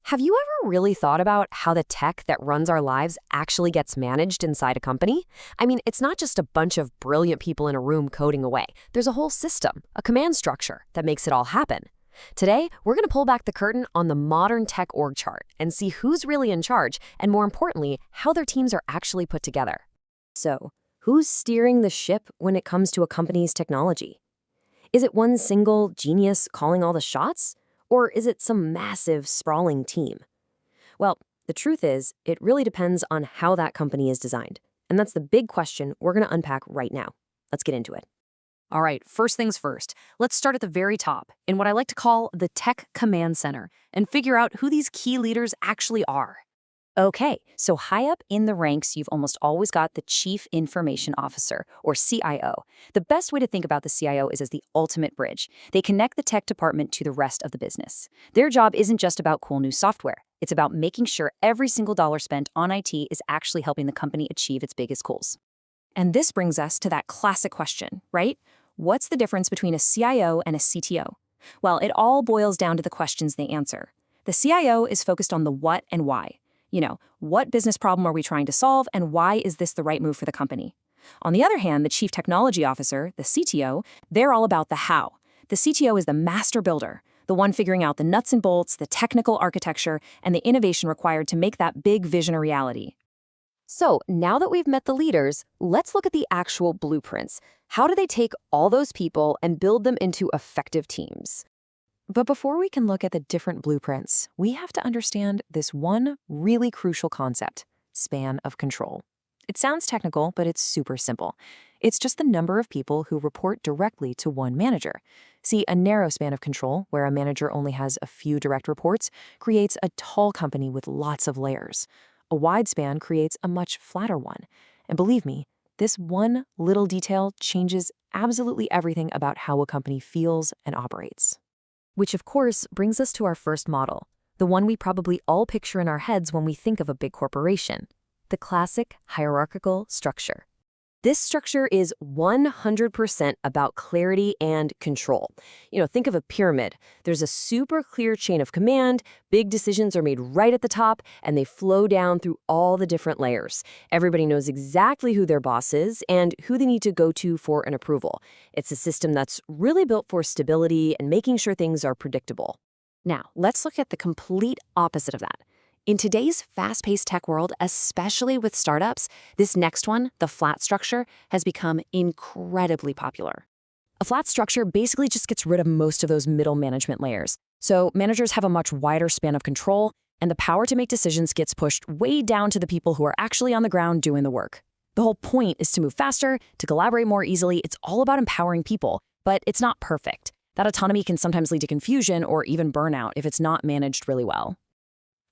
Have you ever really thought about how the tech that runs our lives actually gets managed inside a company? I mean, it's not just a bunch of brilliant people in a room coding away. There's a whole system, a command structure that makes it all happen. Today, we're going to pull back the curtain on the modern tech org chart and see who's really in charge and, more importantly, how their teams are actually put together. So, who's steering the ship when it comes to a company's technology? Is it one single genius calling all the shots? Or is it some massive, sprawling team? Well, the truth is, it really depends on how that company is designed. And that's the big question we're going to unpack right now. Let's get into it. All right, first things first. Let's start at the very top, in what I like to call the Tech Command Center, and figure out who these key leaders actually are. Okay, so high up in the ranks, you've almost always got the Chief Information Officer, or CIO. The best way to think about the CIO is as the ultimate bridge. They connect the tech department to the rest of the business. Their job isn't just about cool new software. It's about making sure every single dollar spent on IT is actually helping the company achieve its biggest goals. And this brings us to that classic question, right? What's the difference between a CIO and a CTO? Well, it all boils down to the questions they answer. The CIO is focused on the what and why. What business problem are we trying to solve, and why is this the right move for the company? On the other hand, the Chief Technology Officer, the CTO, they're all about the how. The CTO is the master builder, the one figuring out the nuts and bolts, the technical architecture, and the innovation required to make that big vision a reality. So now that we've met the leaders, let's look at the actual blueprints. How do they take all those people and build them into effective teams? But before we can look at the different blueprints, we have to understand this one really crucial concept, span of control. It sounds technical, but it's super simple. It's just the number of people who report directly to one manager. See, a narrow span of control, where a manager only has a few direct reports, creates a tall company with lots of layers. A wide span creates a much flatter one. And believe me, this one little detail changes absolutely everything about how a company feels and operates. Which, of course, brings us to our first model, the one we probably all picture in our heads when we think of a big corporation, the classic hierarchical structure. This structure is 100% about clarity and control. Think of a pyramid. There's a super clear chain of command, big decisions are made right at the top, and they flow down through all the different layers. Everybody knows exactly who their boss is and who they need to go to for an approval. It's a system that's really built for stability and making sure things are predictable. Now, let's look at the complete opposite of that. In today's fast-paced tech world, especially with startups, this next one, the flat structure, has become incredibly popular. A flat structure basically just gets rid of most of those middle management layers. So managers have a much wider span of control, and the power to make decisions gets pushed way down to the people who are actually on the ground doing the work. The whole point is to move faster, to collaborate more easily. It's all about empowering people, but it's not perfect. That autonomy can sometimes lead to confusion or even burnout if it's not managed really well.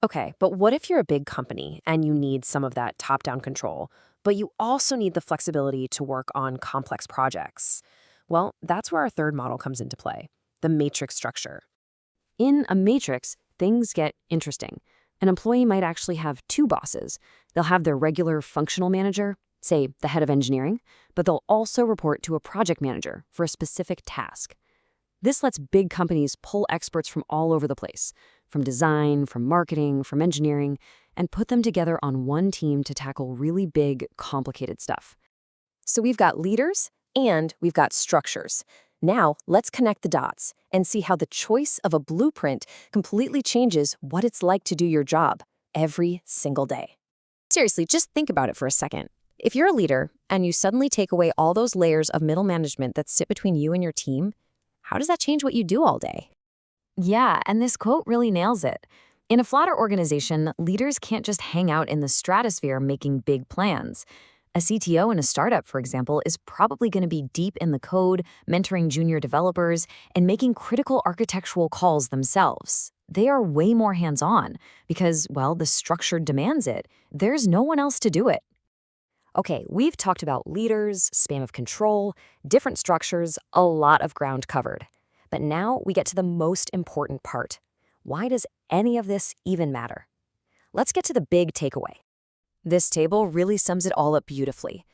Okay, but what if you're a big company and you need some of that top-down control, but you also need the flexibility to work on complex projects? Well, that's where our third model comes into play, the matrix structure. In a matrix, things get interesting. An employee might actually have two bosses. They'll have their regular functional manager, say the head of engineering, but they'll also report to a project manager for a specific task. This lets big companies pull experts from all over the place, from design, from marketing, from engineering, and put them together on one team to tackle really big, complicated stuff. So we've got leaders and we've got structures. Now, let's connect the dots and see how the choice of a blueprint completely changes what it's like to do your job every single day. Seriously, just think about it for a second. If you're a leader and you suddenly take away all those layers of middle management that sit between you and your team, how does that change what you do all day? Yeah, and this quote really nails it. In a flatter organization, leaders can't just hang out in the stratosphere making big plans. A CTO in a startup, for example, is probably going to be deep in the code, mentoring junior developers, and making critical architectural calls themselves. They are way more hands-on because, well, the structure demands it. There's no one else to do it. Okay, we've talked about leaders, span of control, different structures, a lot of ground covered. But now we get to the most important part. Why does any of this even matter? Let's get to the big takeaway. This table really sums it all up beautifully.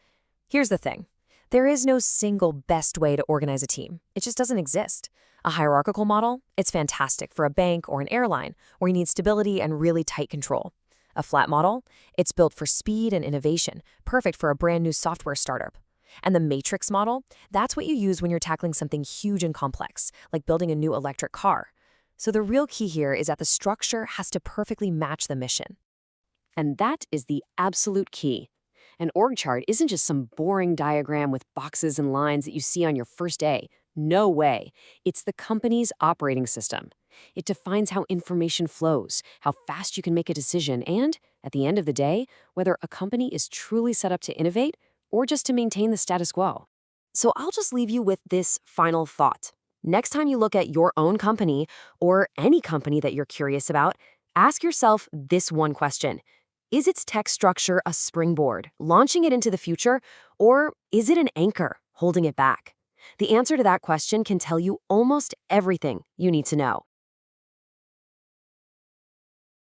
Here's the thing. There is no single best way to organize a team. It just doesn't exist. A hierarchical model? It's fantastic for a bank or an airline where you need stability and really tight control. A flat model? It's built for speed and innovation, perfect for a brand new software startup. And the matrix model? That's what you use when you're tackling something huge and complex, like building a new electric car. So the real key here is that the structure has to perfectly match the mission. And that is the absolute key. An org chart isn't just some boring diagram with boxes and lines that you see on your first day. No way. It's the company's operating system. It defines how information flows, how fast you can make a decision, and, at the end of the day, whether a company is truly set up to innovate or just to maintain the status quo. So I'll just leave you with this final thought. Next time you look at your own company or any company that you're curious about, ask yourself this one question. Is its tech structure a springboard, launching it into the future, or is it an anchor, holding it back? The answer to that question can tell you almost everything you need to know.